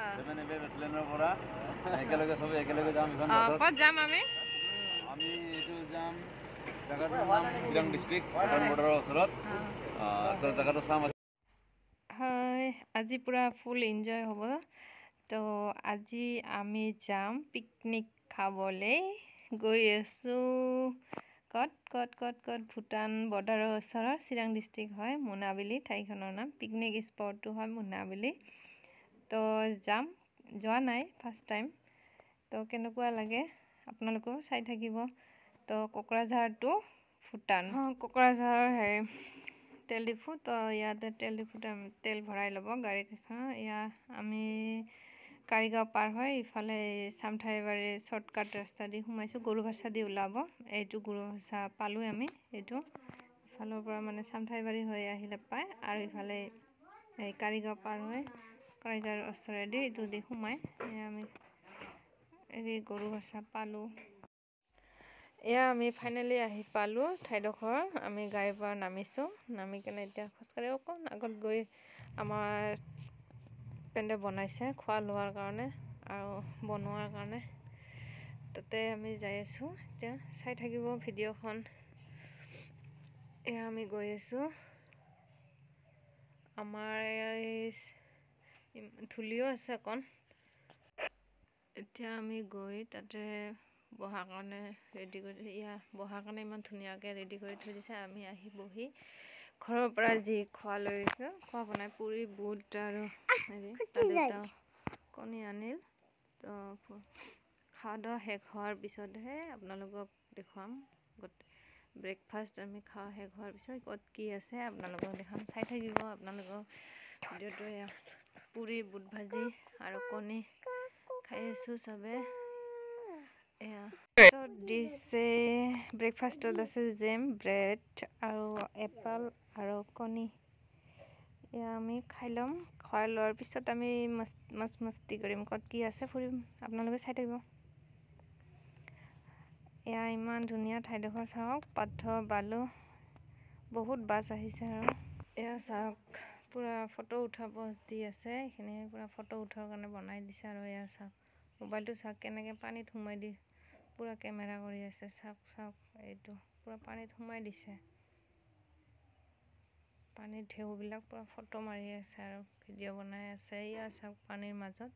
7 এবে বেটলেনৰ পৰা একেলগে সবে একেলগে যাম ইখন ক'ত যাম আমি এইটো যাম জাগাটোৰ নাম চিৰাং ডিস্ট্ৰিক্ট ভুটান বৰ্ডাৰৰ ওচৰত তো জাগাটো চাম হয় আজি পুৰা ফুল এনজয় হ'ব তো আজি আমি যাম পিকনিক খাবলৈ গৈ আছো কত ভুটান বৰ্ডাৰৰ ওচৰত চিৰাং ডিস্ট্ৰিক্ট হয় মোনাবিলি ঠাইখনৰ নাম পিকনিক স্পটটো হয় মোনাবিলি তো যাম যোৱা নাই ফাৰ্ষ্ট টাইম তো কেনেকুৱা লাগে আপোনালোকেও চাই থাকিব তো কোকৰাঝাৰ টু ভুটান কোকৰাঝাৰ হে তেল ডিপু তো ইয়াতে তেল ডিপুত তেল ভৰাই ল'ব গাড়ীখন ইয়া আমি কাৰিগাঁও পাৰ হয় ইফালে চামঠাইবাৰী শৰ্টকাট ৰাস্তা দি সোমাইছোঁ গৰুভাষা দি ওলাব এইটো গৰুভাষা পালোঁ আমি এইটো ইফালৰ পৰা মানে চামঠাইবাৰী হৈ আহিলে পায় আৰু ইফালে এই কাৰিগাঁও পাৰ হয় কাৰিগাঁৱৰ ওচৰেদি এইটো দি সোমাই আমি এই গৰুভাষা পালোঁ এয়া আমি ফাইনেলি আহি পালোঁ ঠাইডোখৰ আমি গাড়ীৰ পৰা নামিছোঁ নামি কেনে এতিয়া খোজকাঢ়ি অকণ আগত গৈ আমাৰ পেণ্ডেল বনাইছে খোৱা লোৱাৰ কাৰণে আৰু বনোৱাৰ কাৰণে তাতে আমি যাই আছোঁ এতিয়া চাই থাকিব ভিডিঅ'খন এয়া আমি গৈ আছোঁ আমাৰ ধূলিও আছে অকণ এতিয়া আমি গৈ তাতে বহাৰ কাৰণে ৰেডি কৰি বহাৰ কাৰণে ইমান ধুনীয়াকৈ ৰেডি কৰি থৈ দিছে আমি আহি বহি ঘৰৰ পৰা যি খোৱা লৈ গৈছোঁ খোৱা বনাই পুৰি বুট আৰু কণী আনিল তো খোৱা শেষ হোৱাৰ পিছতহে আপোনালোকক দেখুৱাম ব্ৰেকফাষ্ট আমি খোৱা শেষ হোৱাৰ পিছত ক'ত কি আছে আপোনালোকক দেখাম চাই থাকিব আপোনালোকক ভিডিঅ'টো পুৰি বুট ভাজি আৰু কণী খাই আছোঁ চবে এয়া দিছে ব্ৰেকফাষ্টত আছে জেম ব্ৰেড আৰু এপল আৰু কণী এয়া আমি খাই ল'ম খাই লোৱাৰ পিছত আমি মস্তি কৰিম ক'ত কি আছে ফুৰিম আপোনালোকে চাই থাকিব এয়া ইমান ধুনীয়া ঠাইডোখৰ চাওক পাথৰ বালু বহুত বাছ আহিছে আৰু এয়া চাওক পুৰা ফটো উঠাব দি আছে এইখিনি পুৰা ফটো উঠাৰ কাৰণে বনাই দিছে আৰু এয়া চাওক মোবাইলটো চাওক কেনেকৈ পানীত সোমাই দি পুৰা কেমেৰা কৰি আছে চাওক এইটো পুৰা পানীত সোমাই দিছে পানীৰ ঢেউবিলাক পুৰা ফটো মাৰি আছে আৰু ভিডিঅ' বনাই আছে এয়া চাওক পানীৰ মাজত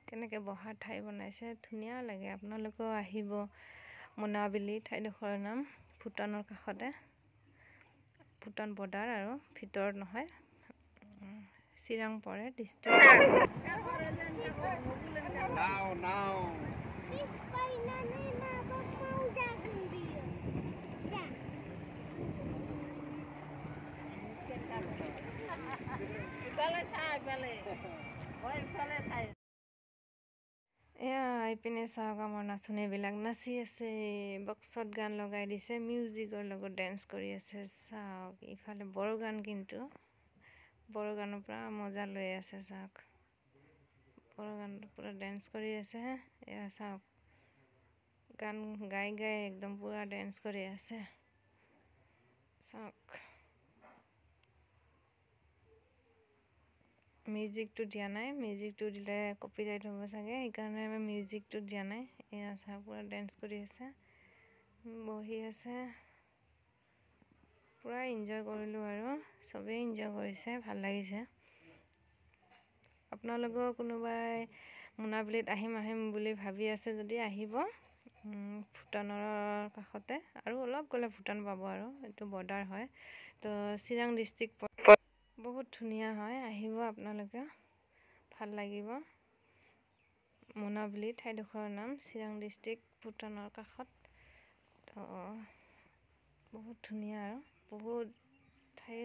কেনেকৈ বহা ঠাই বনাইছে ধুনীয়া লাগে আপোনালোকেও আহিব মোনাবিলি ঠাইডোখৰৰ নাম ভুটানৰ কাষতে ভুটান বৰ্ডাৰ আৰু ভিতৰত নহয় চিৰাং পৰে ডিষ্ট্ৰিক্ট এয়া এইপিনে চাওক আমাৰ নাচনীবিলাক নাচি আছে বক্সত গান লগাই দিছে মিউজিকৰ লগত ডেন্স কৰি আছে চাওক ইফালে বড়ো গান কিন্তু বড়ো গানৰ পৰা মজা লৈ আছে চাওক বড়ো গানটো পুৰা ডেন্স কৰি আছে এয়া চাওক গান গাই একদম পুৰা ডেন্স কৰি আছে চাওক মিউজিকটো দিয়া নাই মিউজিকটো দিলে কপিৰাইট হ'ব চাগে সেইকাৰণে আমি মিউজিকটো দিয়া নাই এয়া চাওক পুৰা ডেন্স কৰি আছে বহি আছে পুৰা এনজয় কৰিলোঁ আৰু চবেই এনজয় কৰিছে ভাল লাগিছে আপোনালোকেও কোনোবাই মোনাবিলিত আহিম বুলি ভাবি আছে যদি আহিব ভুটানৰ কাষতে আৰু অলপ গ'লে ভুটান পাব আৰু এইটো বৰ্ডাৰ হয় তো চিৰাং ডিষ্ট্ৰিক্ট বহুত ধুনীয়া হয় আহিব আপোনালোকে ভাল লাগিব মোনাবিলি ঠাইডোখৰৰ নাম চিৰাং ডিষ্ট্ৰিক্ট ভুটানৰ কাষত তো বহুত ধুনীয়া আৰু বহুত ঠাই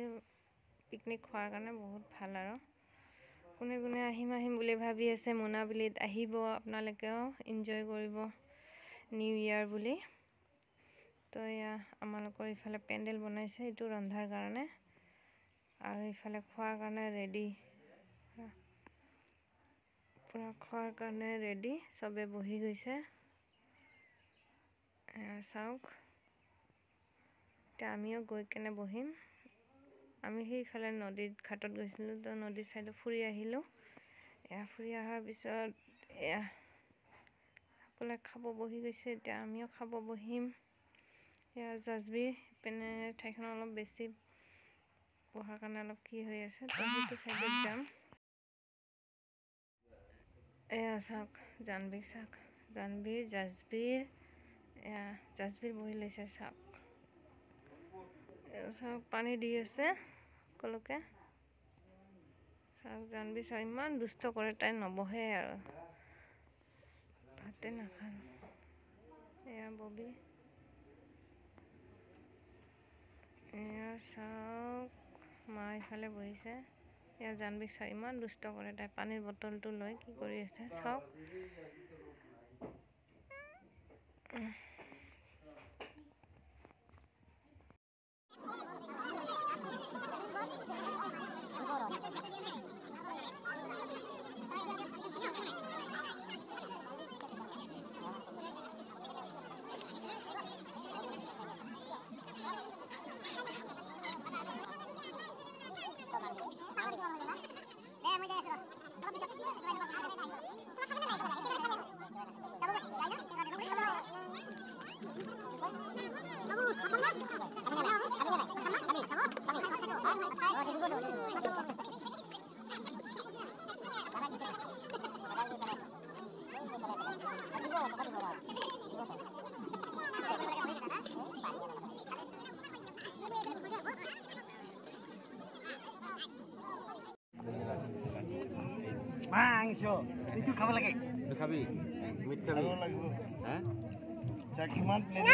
পিকনিক খোৱাৰ কাৰণে বহুত ভাল আৰু কোনে আহিম বুলি ভাবি আছে মোনাবিলিত আহিব আপোনালোকেও এনজয় কৰিব নিউ ইয়াৰ বুলি তো এয়া আমালোকৰ ইফালে পেণ্ডেল বনাইছে এইটো ৰন্ধাৰ কাৰণে আৰু ইফালে খোৱাৰ কাৰণে ৰেডি পুৰা খোৱাৰ কাৰণে ৰেডি চবে বহি গৈছে চাওক এতিয়া আমিও গৈ কেনে বহিম আমি সেইফালে নদীত ঘাটত গৈছিলোঁ তো নদীৰ চাইডত ফুৰি আহিলোঁ এয়া ফুৰি অহাৰ পিছত এয়া সকলোৱে খাব বহি গৈছে। এতিয়া আমিও খাব বহিম। এয়া জাজবীৰ পিনে ঠাইখন অলপ বেছি বহাৰ কাৰণে অলপ কি হৈ আছে, তো সেইটো চাইডত যাম। এয়া চাওক জাহ্নবীক চাওক, জাহ্নবীৰ জাজবীৰ এয়া জাজবীৰ বহি লৈছে চাওক। চাওক পানী দি আছে সকলোকে। চাওক জাহ্নবীৰ চাওক ইমান দুষ্ট কৰে, তাই নবহে আৰু ভাতে নাখায়। এয়া ববি, এয়া চাওক মা ইফালে বহিছে। এয়া জাহ্নবীক চাওক ইমান দুষ্ট কৰে, তাই পানীৰ বটলটো লৈ কি কৰি আছে চাওক। মাংস এইটো খাব লাগে। খাবি মিট খাবি হ্যাঁ কিমান প্লেট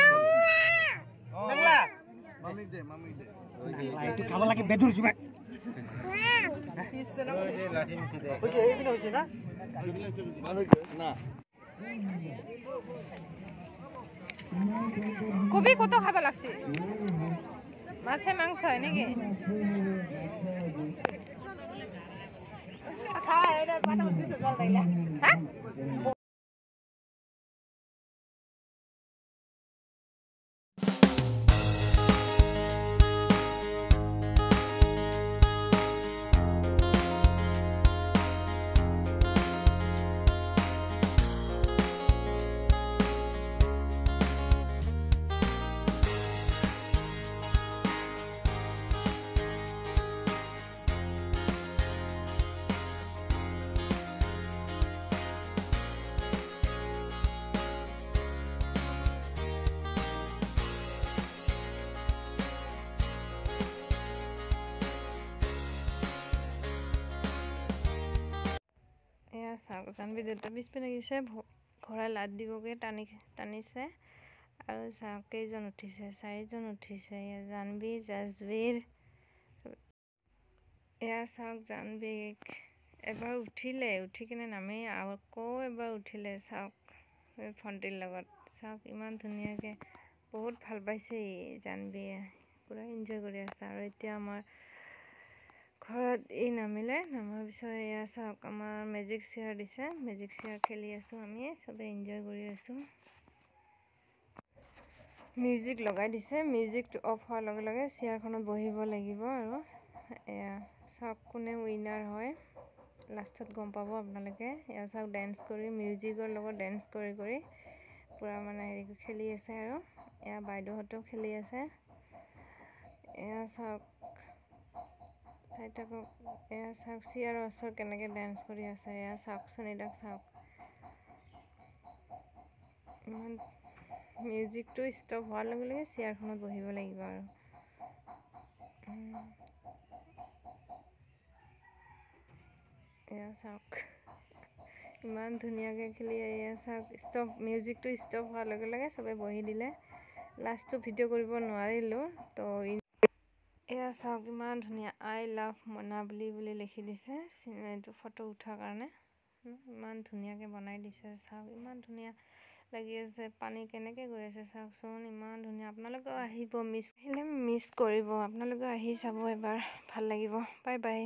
মামি দে এইটো খাব লাগে। বেদুৰ জুমাক কবি কত খাব লাগছে? মাছে মাংস হয় নাকি? এয়া চাওক জাহ্নবী দুটা পিছপিনে গৈছে, ঘৰাই লাদ দিবগে টানিছে। আৰু চাওক কেইজন উঠিছে, 4জন উঠিছে। এয়া জাহ্নবী জাজবীৰ। এয়া চাওক জাহ্নবীক এবাৰ উঠিলে, উঠি কিনে নামি আকৌ এবাৰ উঠিলে চাওক ভণ্টিৰ লগত। চাওক ইমান ধুনীয়াকৈ বহুত ভাল পাইছে জাহ্নবীয়ে, পূৰা এনজয় কৰি আছে। আৰু এতিয়া আমাৰ ঘৰত নামিলে, নামাৰ পিছত এয়া চাওক আমাৰ মেজিক চেয়াৰ দিছে, মেজিক চেয়াৰ খেলি আছোঁ আমি চবে, এনজয় কৰি আছোঁ। মিউজিক লগাই দিছে, মিউজিকটো অফ হোৱাৰ লগে লগে চেয়াৰখনত বহিব লাগিব। আৰু এয়া চাওক কোনে উইনাৰ হয় লাষ্টত গম পাব আপোনালোকে। এয়া চাওক ডেন্স কৰি, মিউজিকৰ লগত ডেন্স কৰি কৰি পূৰা মানে হেৰি খেলি আছে। আৰু এয়া বাইদেউহঁতেও খেলি আছে। এয়া চাওক চাই থাকক। এয়া চাওক চিয়াৰৰ ওচৰত কেনেকৈ ডেন্স কৰি আছে। এয়া চাওক চুনিদাক চাওক, ইমান মিউজিকটো ষ্টপ হোৱাৰ লগে লগে চেয়াৰখনত বহিব লাগিব। আৰু এয়া চাওক ইমান ধুনীয়াকৈ খেলি। এয়া চাওক মিউজিকটো ষ্টপ হোৱাৰ লগে লগে চবে বহি দিলে। লাষ্টটো ভিডিঅ' কৰিব নোৱাৰিলোঁ তো। এয়া চাওক ইমান ধুনীয়া, আই লাভ মোনাৱলী বুলি লিখি দিছে এইটো ফটো উঠাৰ কাৰণে। ইমান ধুনীয়াকৈ বনাই দিছে চাওক, ইমান ধুনীয়া লাগি আছে। পানী কেনেকৈ গৈ আছে চাওকচোন, ইমান ধুনীয়া। আপোনালোকেও আহিব, আহিলে মিছ কৰিব। আপোনালোকেও আহি চাব এবাৰ, ভাল লাগিব। Bye bye.